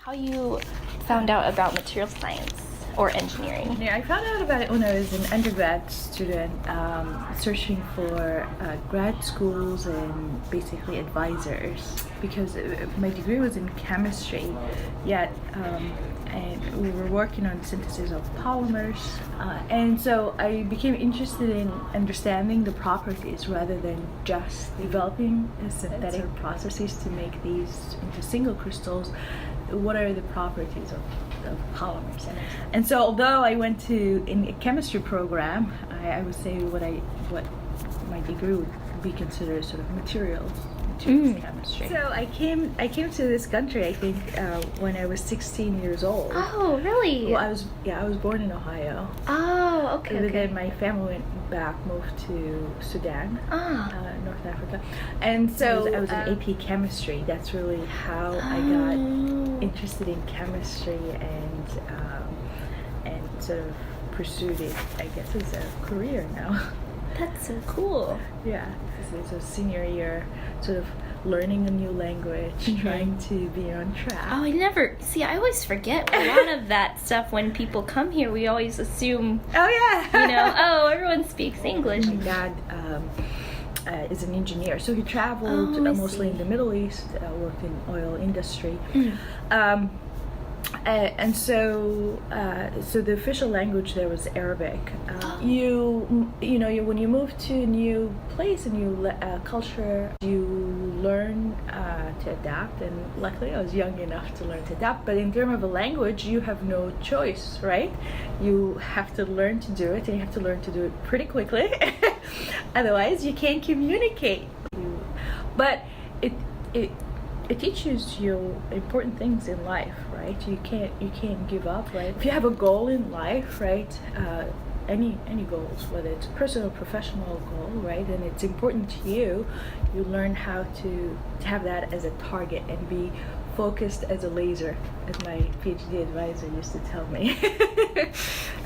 how you found out about material science or engineering. Yeah, I found out about it when I was an undergrad student, searching for grad schools and basically advisors, because my degree was in chemistry, yet and we were working on synthesis of polymers, and so I became interested in understanding the properties rather than just developing synthetic processes to make these into single crystals. What are the properties of polymers? And so although I went to in a chemistry program, I would say what my degree would be considered sort of materials chemistry. So I came to this country, I think, when I was 16 years old. Oh, really? Well, I was born in Ohio. Oh, okay. And then my family went back, moved to Sudan, North Africa, and so I was in AP chemistry. That's really how I got interested in chemistry and sort of pursued it, I guess, as a career now. That's so cool. Yeah, so senior year, sort of learning a new language, trying to be on track. Oh, I always forget a lot of that stuff when people come here. We always assume, everyone speaks English. My dad is an engineer, so he traveled mostly in the Middle East, worked in oil industry. And so the official language there was Arabic. When you move to a new place, a new culture, you learn to adapt. And luckily, I was young enough to learn to adapt. But in terms of a language, you have no choice, right? You have to learn to do it, and you have to learn to do it pretty quickly. Otherwise, you can't communicate. But it teaches you important things in life, right? You can't give up, right? If you have a goal in life, right? Any goals, whether it's a personal or professional goal, right? And it's important to you, you learn how to have that as a target and be focused as a laser, as my PhD advisor used to tell me.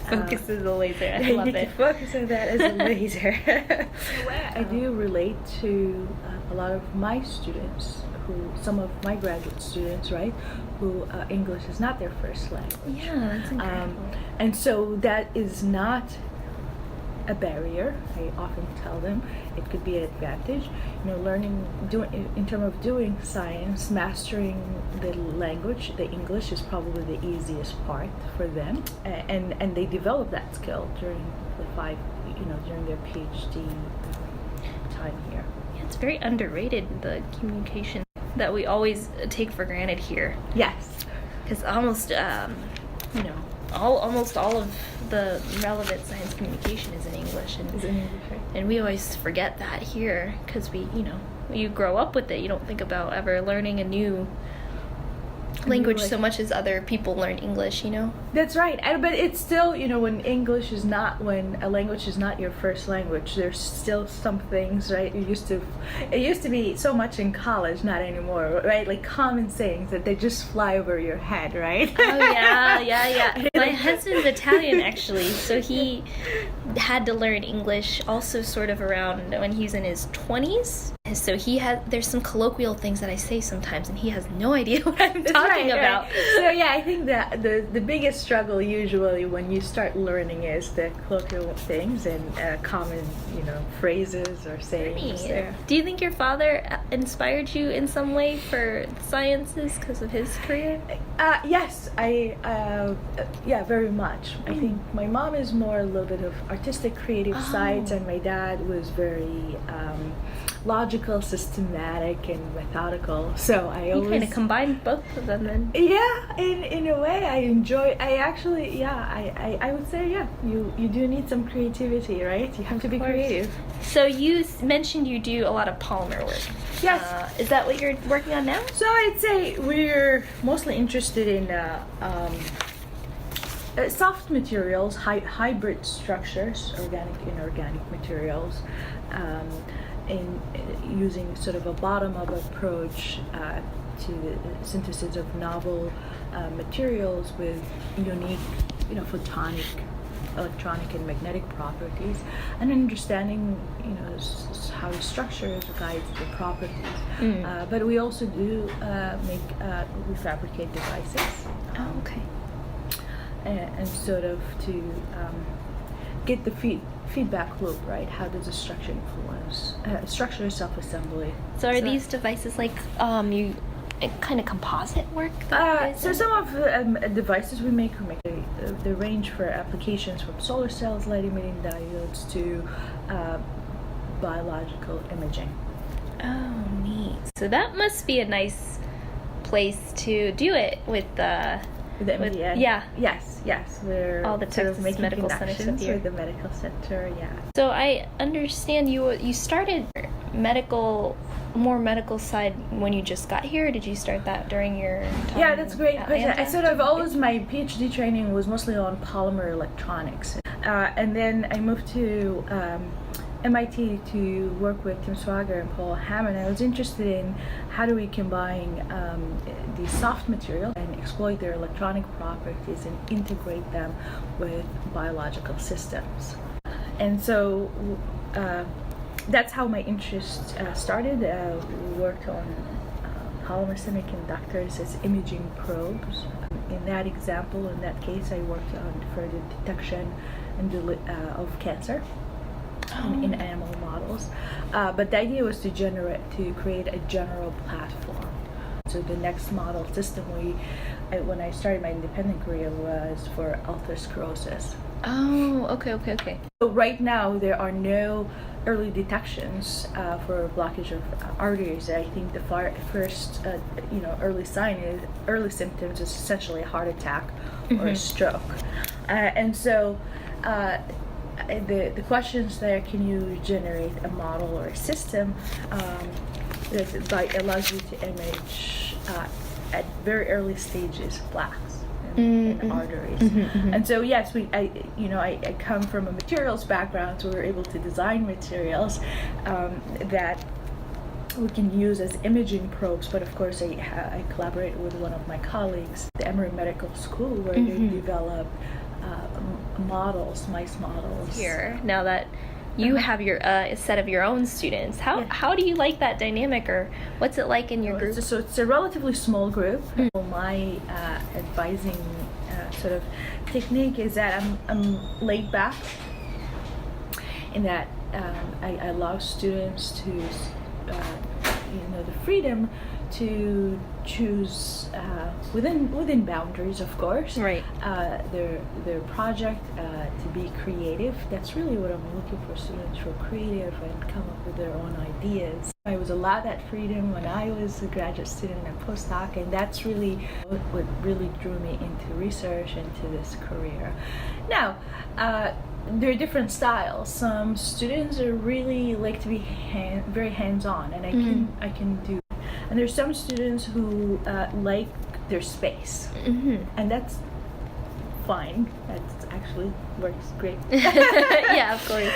Focus as a laser. I love it. Focus on that as a laser. I do relate to a lot of my students, some of my graduate students, right, who English is not their first language. Yeah, that's incredible. And so that is not a barrier. I often tell them it could be an advantage. In terms of doing science, mastering the language, the English is probably the easiest part for them, and they develop that skill during during their PhD time here. Yeah, it's very underrated, the communication that we always take for granted here. Yes, because almost all of the relevant science communication is in English, and we always forget that here because you grow up with it. You don't think about ever learning a new language so much as other people learn English, That's right. But it's still, when when a language is not your first language, there's still some things, right? It used to be so much in college, not anymore, right? Like common sayings that they just fly over your head, right? Oh, yeah. My husband's Italian, actually, so he had to learn English also sort of around when he's in his 20s. So there's some colloquial things that I say sometimes, and he has no idea what I'm talking about. Right. So yeah, I think that the biggest struggle usually when you start learning is the colloquial things and common, phrases or sayings. There. Do you think your father inspired you in some way for sciences because of his career? Yes, very much. I think my mom is more a little bit of artistic, creative sides, and my dad was very logical, systematic, and methodical. So I always kind of combined both of them then. Yeah, in a way, I enjoy. I would say you do need some creativity, right? You have to be creative. So you mentioned you do a lot of polymer work. Yes. Is that what you're working on now? So I'd say we're mostly interested in soft materials, hybrid structures, organic, inorganic materials, in using sort of a bottom-up approach to the synthesis of novel materials with unique, photonic electronic and magnetic properties, and understanding, how the structure guides the properties. But we also do we fabricate devices. Oh, okay. And sort of to get the feedback loop, right? How does the structure influence structure self-assembly? So are these devices like kind of composite work? So some of the devices we make the range for applications from solar cells, light emitting diodes to biological imaging. Oh, neat. So that must be a nice place to do it with the MDN. Yeah. Yes. We're all the Texas making Medical Center connections here. with the medical center. Yeah. So I understand you started more medical side when you just got here. Or did you start that during your time? Yeah, that's great. Atlanta? I sort of always, my PhD training was mostly on polymer electronics, and then I moved to MIT to work with Tim Swager and Paul Hammond. I was interested in how do we combine the soft material and exploit their electronic properties and integrate them with biological systems. And so that's how my interest started. We worked on polymer semiconductors as imaging probes. In that example, in that case, I worked on for the detection of cancer. In animal models, but the idea was to create a general platform. So the next model system when I started my independent career was for atherosclerosis. Oh, okay. So right now there are no early detections for blockage of arteries. I think the first early symptoms is essentially a heart attack or a stroke, and so. The questions there: can you generate a model or a system that allows you to image at very early stages plaques in arteries? And so yes, I come from a materials background, so we were able to design materials that we can use as imaging probes. But of course, I collaborate with one of my colleagues, the Emory Medical School, where they develop mice models. Here, now that you have your a set of your own students, how do you like that dynamic, or what's it like in your group? So it's a relatively small group. My advising sort of technique is that I'm laid back, in that I allow students to the freedom to choose within boundaries, of course, right? Their project, to be creative. That's really what I'm looking for: students who are creative and come up with their own ideas. I was allowed that freedom when I was a graduate student and postdoc, and that's really what really drew me into research, into this career. Now, there are different styles. Some students are really like to be very hands-on, and I can do. And there's some students who like their space, and that's fine. That actually works great. Yeah, of course.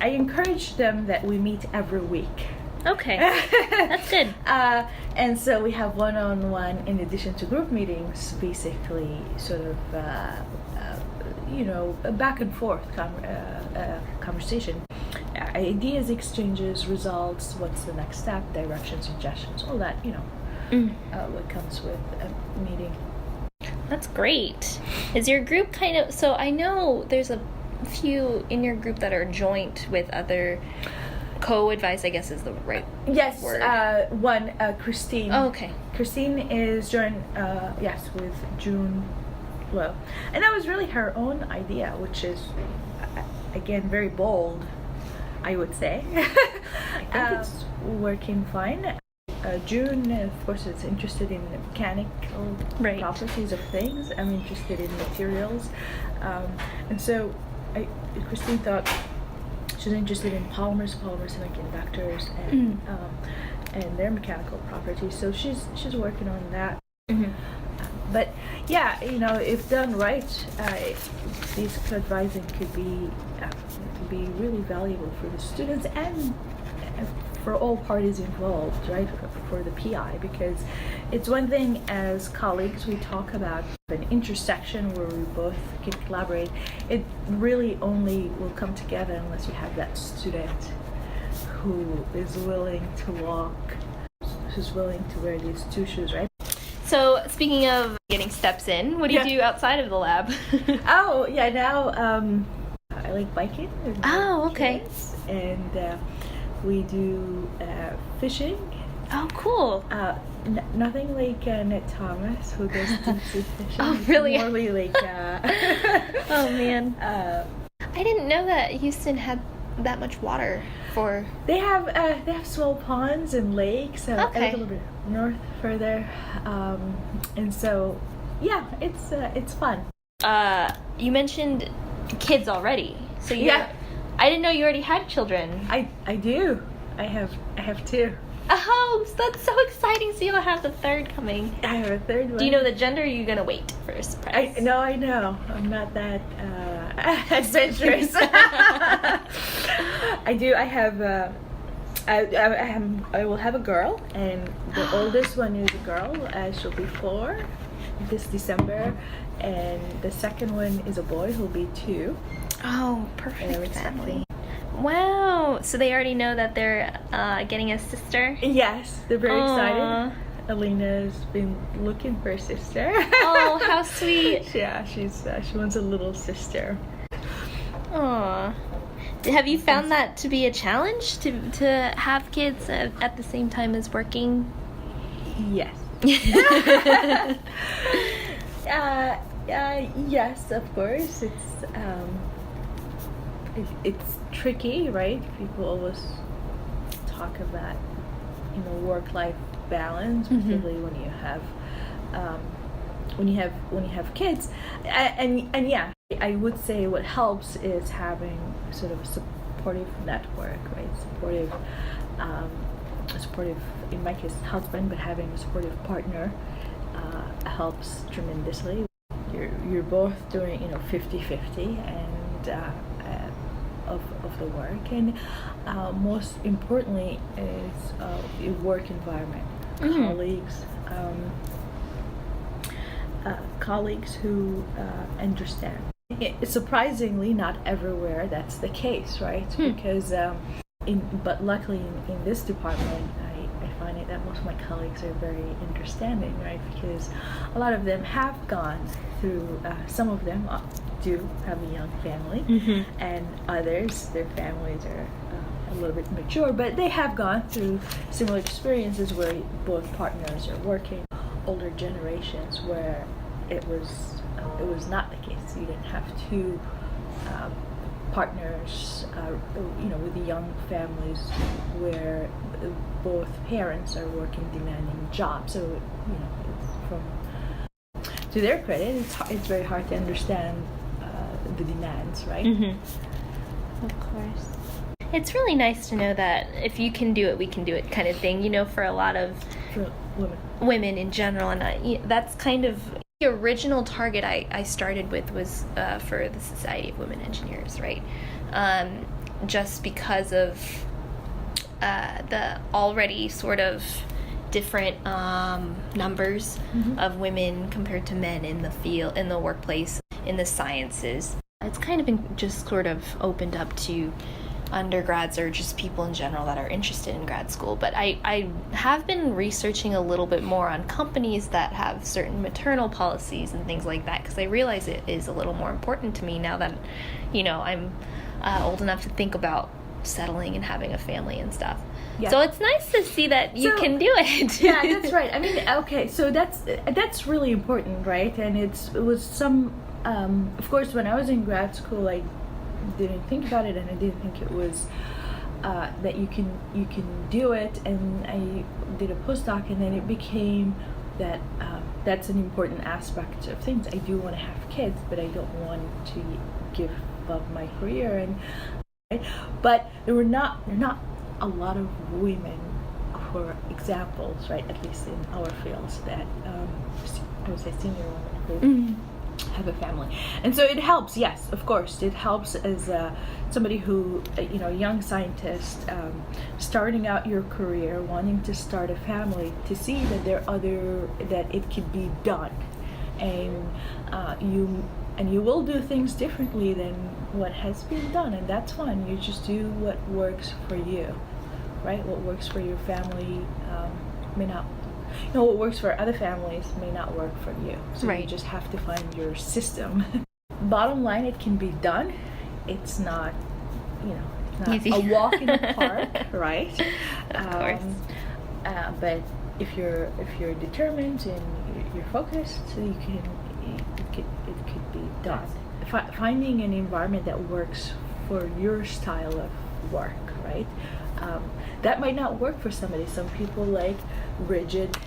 I encourage them that we meet every week. Okay, that's good. And so we have one-on-one in addition to group meetings, basically sort of a back and forth conversation. Ideas exchanges, results, what's the next step, direction, suggestions, all that, what comes with a meeting. That's great. Is your group kind of, so I know there's a few in your group that are joint with other co-advice, I guess is the right word. Christine. Oh, okay. Christine is joined, with June Lowe. And that was really her own idea, which is, again, very bold, I would say. I think it's working fine. June, of course, is interested in the mechanical properties of things. I'm interested in materials. And so Christine thought she was interested in polymers, semiconductors, and their mechanical properties. So she's working on that. But yeah, if done right, these co-advising could be really valuable for the students and for all parties involved, right? For the PI, because it's one thing as colleagues we talk about an intersection where we both can collaborate. It really only will come together unless you have that student who is willing to walk, who's willing to wear these two shoes, right? So, speaking of getting steps in, what do you do outside of the lab? Oh, yeah, now I like biking. With my Oh, okay. kids, and we do fishing. Oh, cool. Nothing like Ned Thomas, who does deep sea fishing. Oh, really? More like Oh, man. I didn't know that Houston had that much water for... They have small ponds and lakes a little bit north further, and so yeah, it's fun. You mentioned kids already, so I didn't know you already had children. I do. I have two. Oh, that's so exciting! So you'll have the third coming. I have a third one. Do you know the gender? Or are you gonna wait for a surprise? I know. I'm not that adventurous. I do. I have. I will have a girl, and the oldest one is a girl. She'll be 4 this December, and the second one is a boy who'll be 2. Oh, perfect family. Wow. So they already know that they're getting a sister? Yes, they're very excited. Alina's been looking for a sister. Oh, how sweet. Yeah, she wants a little sister. Aw. Have you found that to be a challenge to have kids at the same time as working? Yes. Yes, of course. It's tricky, right? People always talk about, work-life balance, particularly when you have kids, and yeah, I would say what helps is having sort of a supportive network, right? Supportive, in my case, husband, but having a supportive partner helps tremendously. You're both doing 50-50 and of the work, and most importantly is a work environment, colleagues who understand. Surprisingly, not everywhere that's the case, right? Because but luckily in this department, I find it that most of my colleagues are very understanding, right? Because a lot of them have gone through, some of them do have a young family, and others, their families are a little bit mature, but they have gone through similar experiences where both partners are working. Older generations where it was not the case. You didn't have two partners, with the young families where both parents are working demanding jobs. So, to their credit, it's very hard to understand the demands, right? Of course. It's really nice to know that if you can do it, we can do it kind of thing, for a lot of women in general. And that's kind of the original target I started with was for the Society of Women Engineers, right? Just because of the already sort of different numbers of women compared to men in the field, in the workplace, in the sciences. It's kind of been just sort of opened up to undergrads or just people in general that are interested in grad school. But I have been researching a little bit more on companies that have certain maternal policies and things like that, because I realize it is a little more important to me now that, I'm old enough to think about settling and having a family and stuff. Yeah. So it's nice to see that you can do it. Yeah, that's right. I mean, okay, so that's really important, right? And it was some, of course, when I was in grad school, I didn't think about it, and I didn't think it was that you can do it. And I did a postdoc, and then it became that that's an important aspect of things. I do want to have kids, but I don't want to give up my career. And but there are not a lot of women, for examples, right? At least in our fields, that I would say senior women who have a family. And so it helps, yes, of course, it helps as somebody who, a young scientist, starting out your career, wanting to start a family, to see that that it can be done. And you will do things differently than what has been done, and that's fine. You just do what works for you, right? What works for your family may not, what works for other families may not work for you. So right. You just have to find your system. Bottom line, it can be done. It's not, it's not easy. A walk in the park, right? Of course. But if you're determined and you're focused, it could be done. Finding an environment that works for your style of work, right? That might not work for somebody. Some people like rigid,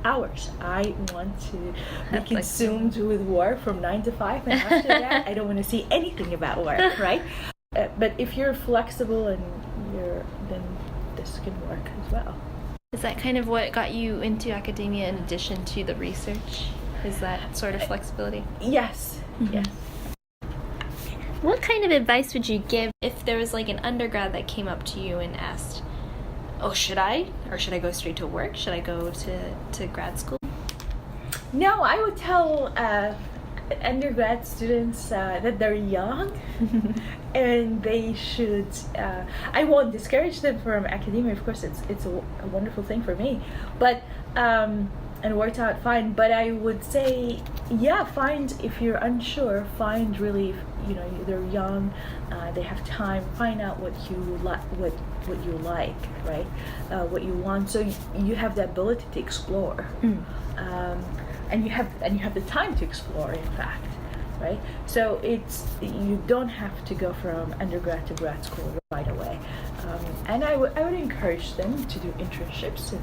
hours. I want to be consumed with work from 9 to 5, and after that, I don't want to see anything about work, right? But if you're flexible and then this can work as well. Is that kind of what got you into academia in addition to the research? Is that sort of flexibility? Yes. Mm-hmm. Yes. What kind of advice would you give if there was like an undergrad that came up to you and asked, oh, should I go straight to work? Should I go to grad school? No, I would tell undergrad students that they're young and they should, I won't discourage them from academia. Of course, it's a wonderful thing for me, but and it worked out fine. But I would say, if you're unsure, find really, they're young, they have time, find out what you like, what you like, right? What you want, so you have the ability to explore. And you have the time to explore, in fact, right? So you don't have to go from undergrad to grad school right away. And I would encourage them to do internships and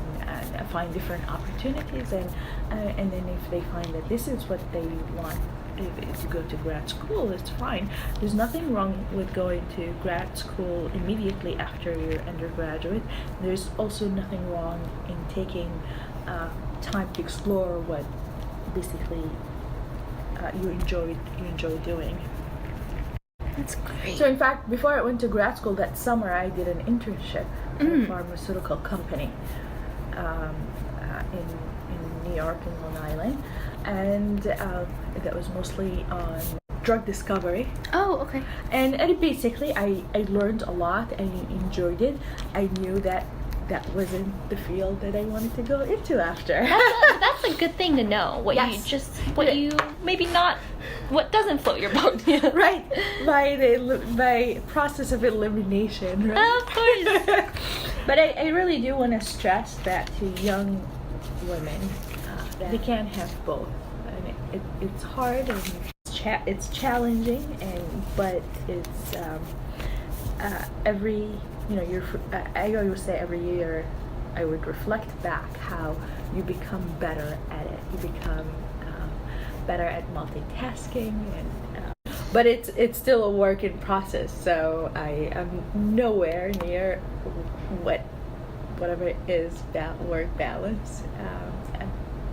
find different opportunities, and then if they find that this is what they want to go to grad school, it's fine. There's nothing wrong with going to grad school immediately after you're undergraduate. There's also nothing wrong in taking time to explore what basically you enjoy doing. That's great. So in fact, before I went to grad school that summer, I did an internship at a pharmaceutical company in New York and Long Island, and that was mostly on drug discovery. Oh, okay. And basically, I learned a lot. I enjoyed it. I knew that wasn't the field that I wanted to go into after. That's a good thing to know. What doesn't float your boat. Right, by process of elimination, right? Of course. But I really do want to stress that to young women, that they can't have both. I mean, it's hard and it's challenging, but it's I always say every year I would reflect back how you become better at it. You become better at multitasking, but it's still a work in process. So I am nowhere near whatever it is work balance.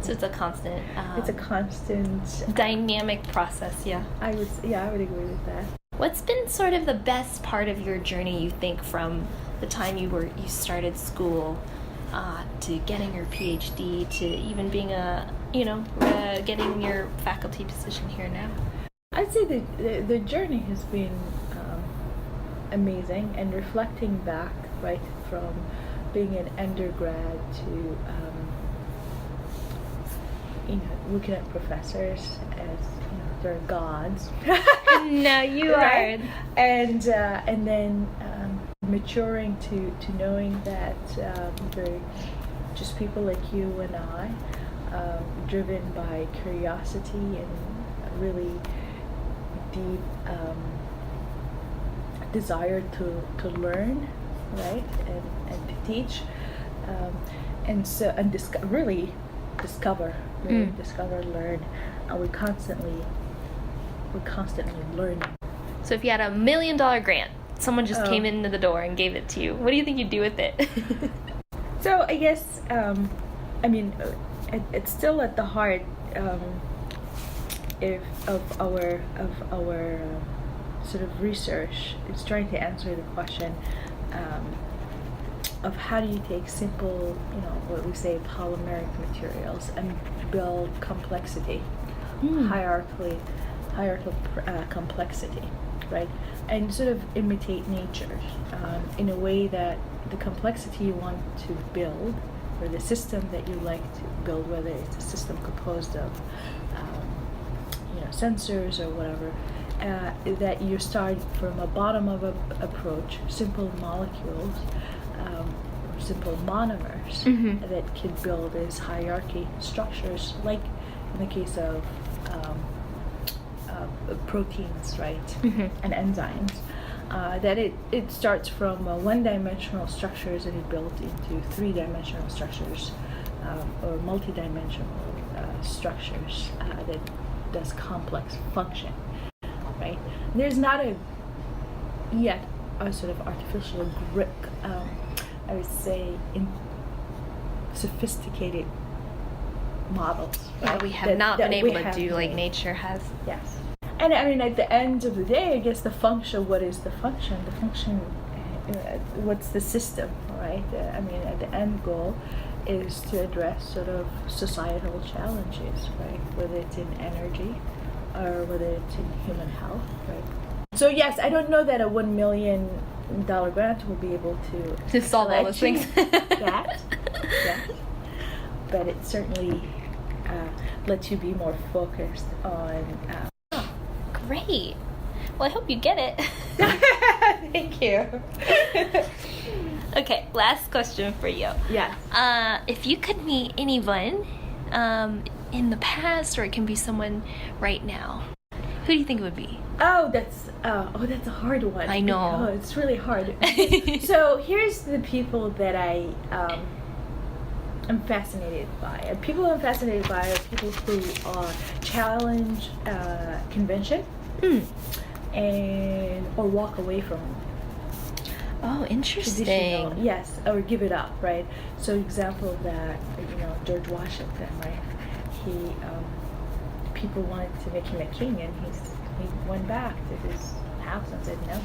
So it's a constant. It's a constant dynamic process. Yeah. I would agree with that. What's been sort of the best part of your journey, you think, from the time you started school to getting your PhD to even being getting your faculty position here now? I'd say the journey has been amazing, and reflecting back, right, from being an undergrad to looking at professors as they're gods. No, you right? are. And then maturing to knowing that they're just people like you and I, driven by curiosity and really deep desire to learn, right, and to teach, really discover, learn, and we're constantly learning. So if you had $1 million grant, someone just came into the door and gave it to you, what do you think you'd do with it? So I guess, it's still at the heart, if of our sort of research is trying to answer the question of how do you take simple, what we say polymeric materials and build complexity, hierarchical complexity, right? And sort of imitate nature in a way that the complexity you want to build, or the system that you like to build, whether it's a system composed of sensors or whatever, that you start from a bottom-up approach, simple molecules, or simple monomers that can build as hierarchy structures, like in the case of proteins, right, and enzymes. That it starts from one-dimensional structures and it built into three-dimensional structures or multi-dimensional structures that does complex function, right? There's not yet a sort of artificial grip, I would say, in sophisticated models. Right? That we have not been able to do like nature has. Yes. And I mean, at the end of the day, I guess the function, what is the function? The function, what's the system, right? I mean, at the end goal is to address sort of societal challenges, right? Whether it's in energy or whether it's in human health, right? So yes, I don't know that a $1 million grant will be able to solve all those things. That, yes. But it certainly lets you be more focused on. Great. Well, I hope you get it. Thank you. Okay, last question for you. Yes. If you could meet anyone in the past, or it can be someone right now, who do you think it would be? That's a hard one. I know. It's really hard. So here's the people that I am fascinated by. People I'm fascinated by are people who challenge convention or walk away from. Oh, interesting. Yes, or give it up, right? So example of that, George Washington, right? He people wanted to make him a king, and he went back to his house and said no,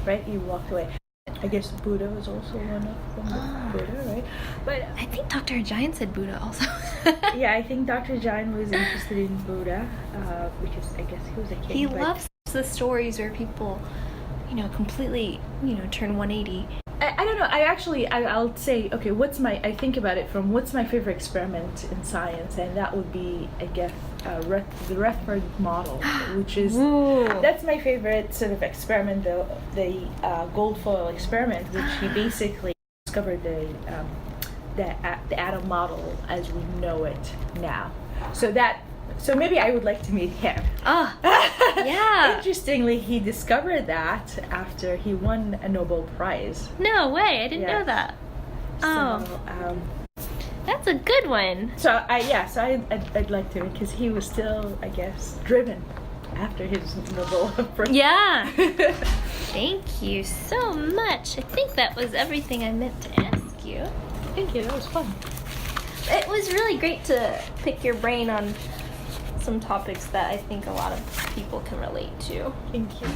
right? He walked away. I guess Buddha was also one of them. Buddha, right? But I think Dr. Ajahn said Buddha also. yeah, I think Dr. Ajahn was interested in Buddha because I guess he was a king. He loves the stories where people, completely, turn 180. I don't know. I'll say, okay, I think about it from what's my favorite experiment in science, and that would be, I guess, the Rutherford model, which is, that's my favorite sort of experiment, the gold foil experiment, which he basically discovered the atom model as we know it now. So maybe I would like to meet him. Yeah. Interestingly, he discovered that after he won a Nobel Prize. No way, I didn't know that. So, that's a good one. So I'd like to, because he was still, I guess, driven after his Nobel Prize. Yeah. Thank you so much. I think that was everything I meant to ask you. Thank you. That was fun. It was really great to pick your brain on some topics that I think a lot of people can relate to. Thank you.